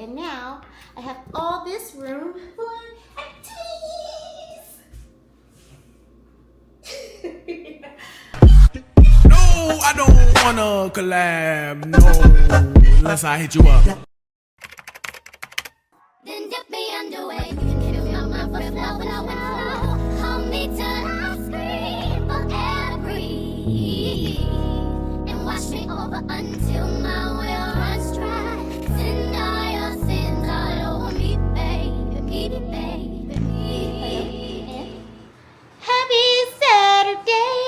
And now I have all this room for activities. No, I don't wanna collab, no, unless I hit you up. Then dip me underway. You can kill my mind for flow. Hold me till I scream for air to breathe. And wash me over until my will runs dry. Send all your sins all over me, baby, baby. Happy Saturday!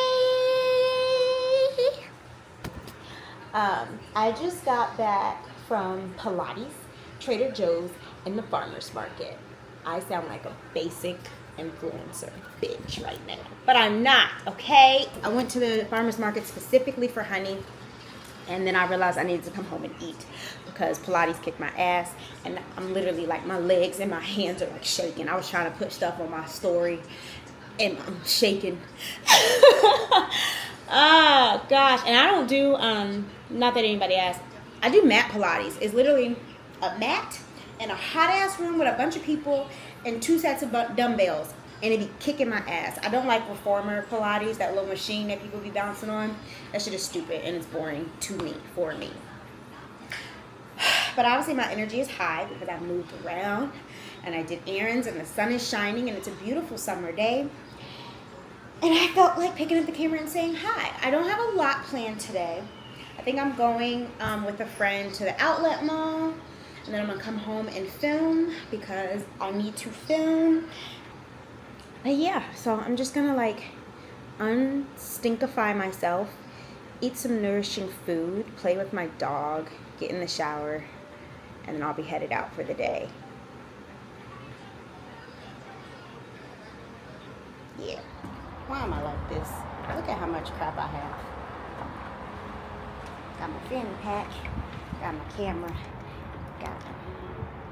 I just got back from Pilates, Trader Joe's, and the farmer's market. I sound like a basic influencer bitch right now, but I'm not, okay? I went to the farmer's market specifically for honey, and then I realized I needed to come home and eat because Pilates kicked my ass, and I'm literally like, my legs and my hands are like shaking. I was trying to put stuff on my story, and I'm shaking. Oh gosh, and I don't do not that anybody asked, I do mat Pilates. It's literally a mat in a hot ass room with a bunch of people and 2 sets of dumbbells, and it be kicking my ass. I don't like reformer Pilates, that little machine that people be bouncing on. That shit is stupid and it's boring for me. But obviously my energy is high because I moved around and I did errands and the sun is shining and it's a beautiful summer day. And I felt like picking up the camera and saying hi. I don't have a lot planned today. I think I'm going with a friend to the outlet mall. And then I'm going to come home and film because I need to film. But yeah, so I'm just going to like unstinkify myself, eat some nourishing food, play with my dog, get in the shower, and then I'll be headed out for the day. Yeah. Why am I like this? Look at how much crap I have. Got my fanny pack, got my camera,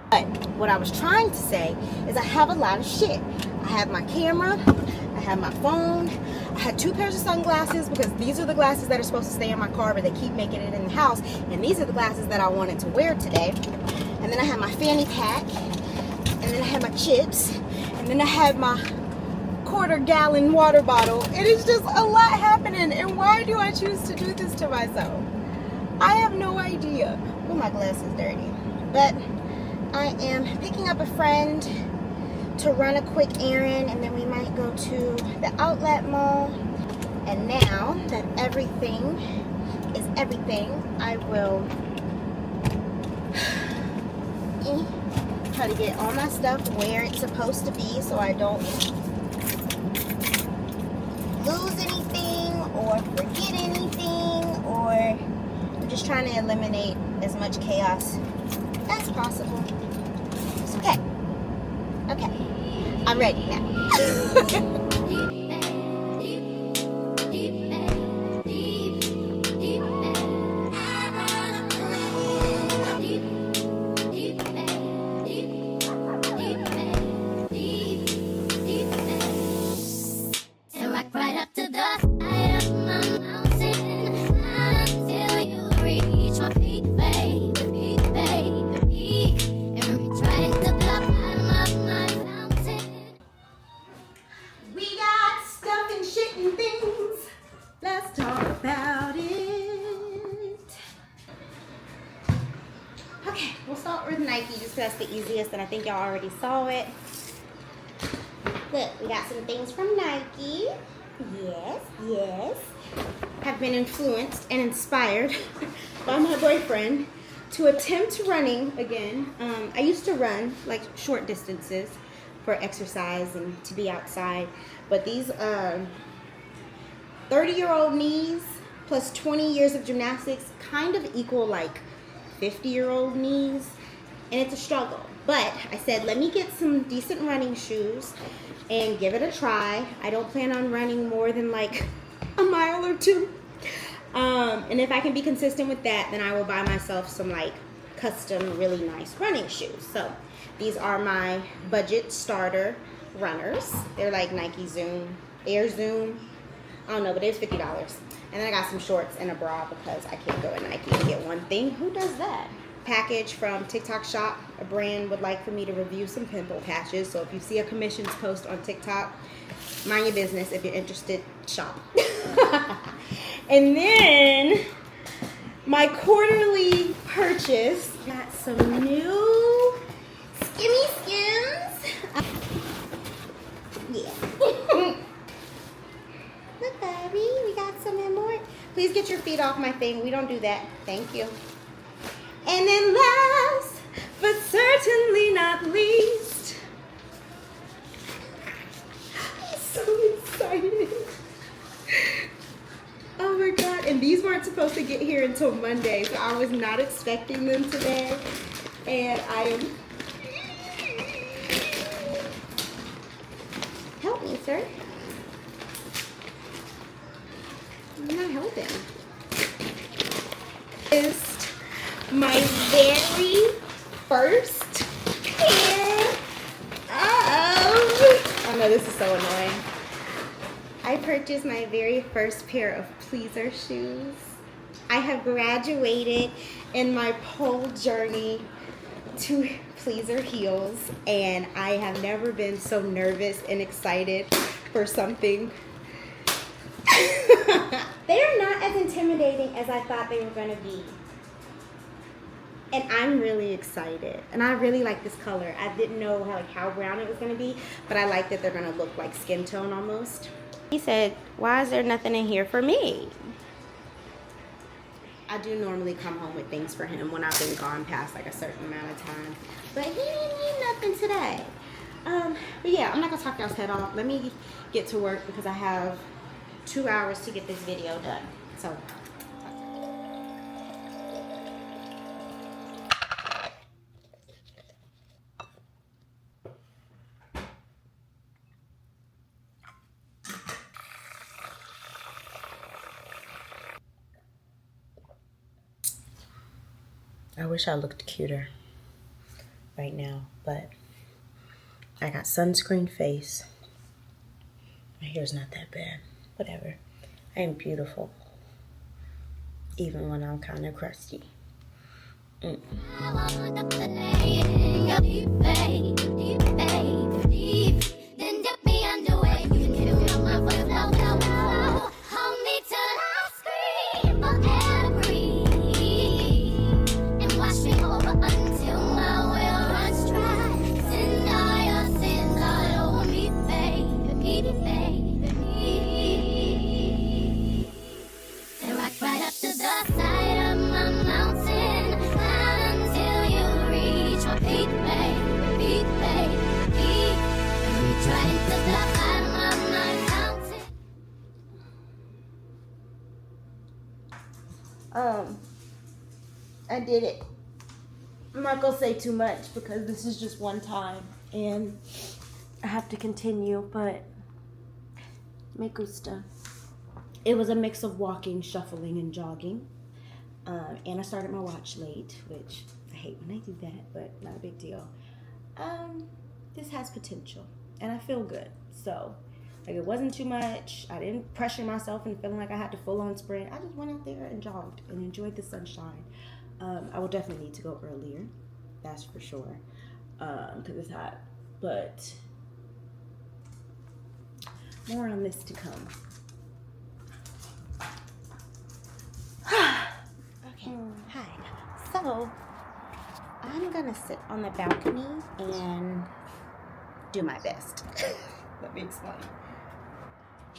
But what I was trying to say is I have a lot of shit. I have my camera, I have my phone, I had 2 pairs of sunglasses because these are the glasses that are supposed to stay in my car, but they keep making it in the house. And these are the glasses that I wanted to wear today. And then I have my fanny pack, and then I have my chips, and then I have my quarter-gallon water bottle. It is just a lot happening. And why do I choose to do this to myself? I have no idea. Oh, my glass is dirty. But I am picking up a friend to run a quick errand, and then we might go to the outlet mall. And now that everything is everything, I will try to get all my stuff where it's supposed to be so I don't lose anything or forget anything, or I'm just trying to eliminate as much chaos as possible. It's okay. Okay. I'm ready now. That's the easiest, and I think y'all already saw it. Look, we got some things from Nike. Yes. Have been influenced and inspired by my boyfriend to attempt running again. I used to run like short distances for exercise and to be outside, but these 30-year-old knees plus 20 years of gymnastics kind of equal like 50-year-old knees. And it's a struggle. But I said, let me get some decent running shoes and give it a try. I don't plan on running more than like a mile or 2. And if I can be consistent with that, then I will buy myself some like custom, really nice running shoes. So these are my budget starter runners. They're like Nike Zoom, Air Zoom. I don't know, but it was $50. And then I got some shorts and a bra because I can't go in Nike and get one thing. Who does that? package from TikTok Shop. A brand would like for me to review some pimple patches. So if you see a commissions post on TikTok, mind your business. If you're interested, shop. And then my quarterly purchase, got some new Skimmy Skims. Yeah. Look, baby, we got some more. Please get your feet off my thing. We don't do that. Thank you. And then last, but certainly not least, I'm so excited. Oh my God. And these weren't supposed to get here until Monday, so I was not expecting them today. And I am... Help me, sir. I'm not helping. Is my very first pair of... I know this is so annoying. I purchased my very first pair of pleaser shoes. I have graduated in my pole journey to pleaser heels, and I have never been so nervous and excited for something. They're not as intimidating as I thought they were going to be. And I'm really excited. And I really like this color. I didn't know how brown it was going to be, but I like that they're going to look like skin tone almost. He said, why is there nothing in here for me? I do normally come home with things for him when I've been gone past like a certain amount of time. But he didn't need nothing today. But yeah, I'm not going to talk y'all's head off. Let me get to work because I have 2 hours to get this video done. So... I wish I looked cuter right now, but I got sunscreen face. My hair's not that bad. Whatever. I am beautiful, even when I'm kind of crusty. I did it. I'm not gonna say too much because this is just one time and I have to continue, but me gusta. It was a mix of walking, shuffling, and jogging. And I started my watch late, which I hate when I do that, but not a big deal. This has potential and I feel good. So like it wasn't too much. I didn't pressure myself and feeling like I had to full on sprint. I just went out there and jogged and enjoyed the sunshine. I will definitely need to go earlier, that's for sure, because it's hot, but more on this to come. Okay, hi. So, I'm gonna sit on the balcony and do my best. Let me explain.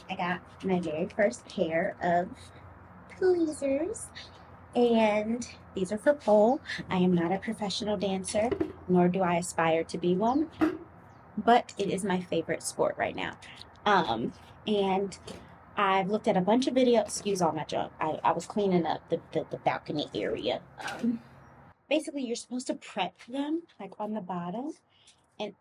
I got my very first pair of pleasers. And these are for pole. I am not a professional dancer, nor do I aspire to be one, but it is my favorite sport right now. And I've looked at a bunch of videos. Excuse all my junk. I was cleaning up the balcony area. Basically, you're supposed to prep them like on the bottom, and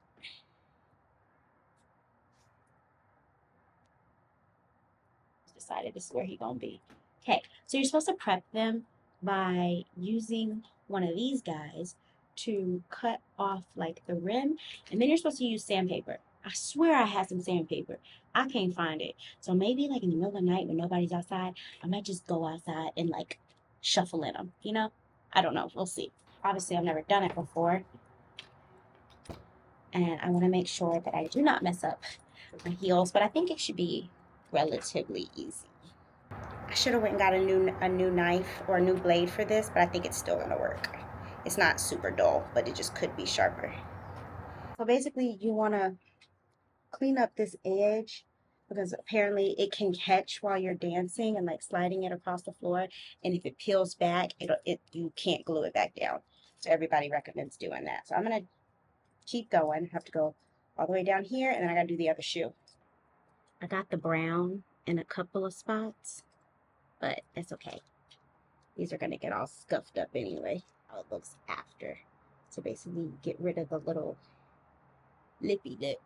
decided this is where he gonna be. Okay, so you're supposed to prep them by using one of these guys to cut off like the rim, and then you're supposed to use sandpaper. I swear I had some sandpaper. I can't find it. So maybe like in the middle of the night when nobody's outside, I might just go outside and like shuffle in them, you know? I don't know. We'll see. obviously I've never done it before. And I want to make sure that I do not mess up my heels, but I think it should be relatively easy. I should have went and got a new knife or a new blade for this, but I think it's still gonna work. It's not super dull, but it just could be sharper. So basically you want to clean up this edge because apparently it can catch while you're dancing and like sliding it across the floor, and if it peels back, you can't glue it back down. So everybody recommends doing that. So I'm gonna keep going. I have to go all the way down here, and then I gotta do the other shoe. I got the brown in a couple of spots, but it's okay. These are gonna get all scuffed up anyway. How it looks after. So basically get rid of the little lippy lip.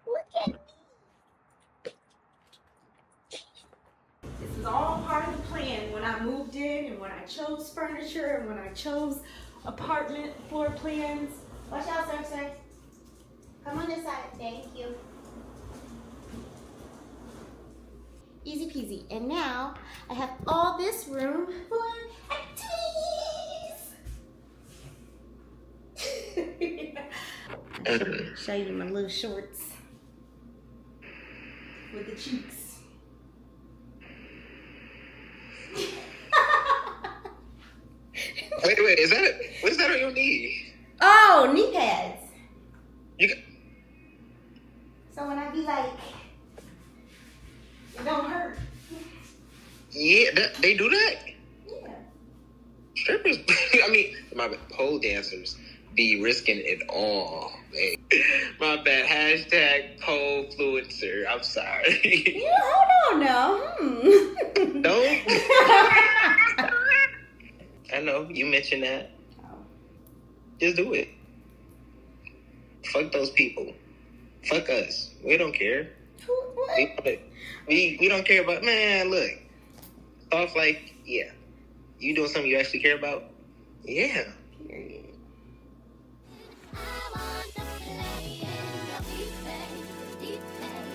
Look at me. This is all part of the plan when I moved in and when I chose furniture and when I chose apartment floor plans. Watch out, sir. Come on this side. Thank you. Easy peasy. And now I have all this room for activities. Show you my little shorts with the cheeks. Wait, is that it? What is that on your knee? Oh, knee pads. You got... So when I be like, it don't hurt. Yeah, they do that? Yeah. Strippers, I mean, my pole dancers be risking it all. Man. My bad. Hashtag pole fluencer. I'm sorry. Yeah, hold on now. Don't. I know, you mentioned that. Just do it. Fuck those people. Fuck us. We don't care. What? We don't care about, man, look. Stuff like, yeah. You doing something you actually care about? Yeah. Period. I wanna play in the deep end, deep end,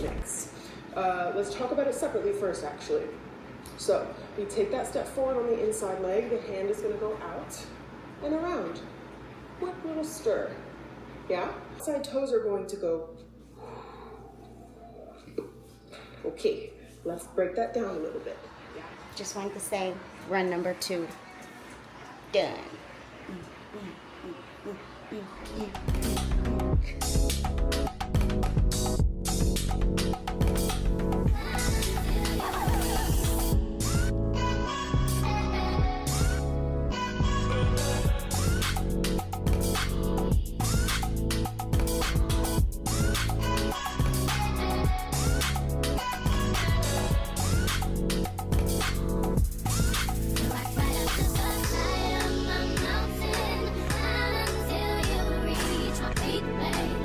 Next. Let's talk about it separately first, actually. So, we take that step forward on the inside leg, the hand is going to go out and around. Quick little stir. Yeah? Side toes are going to go. Okay, let's break that down a little bit. Just wanted to say, run number 2. Done.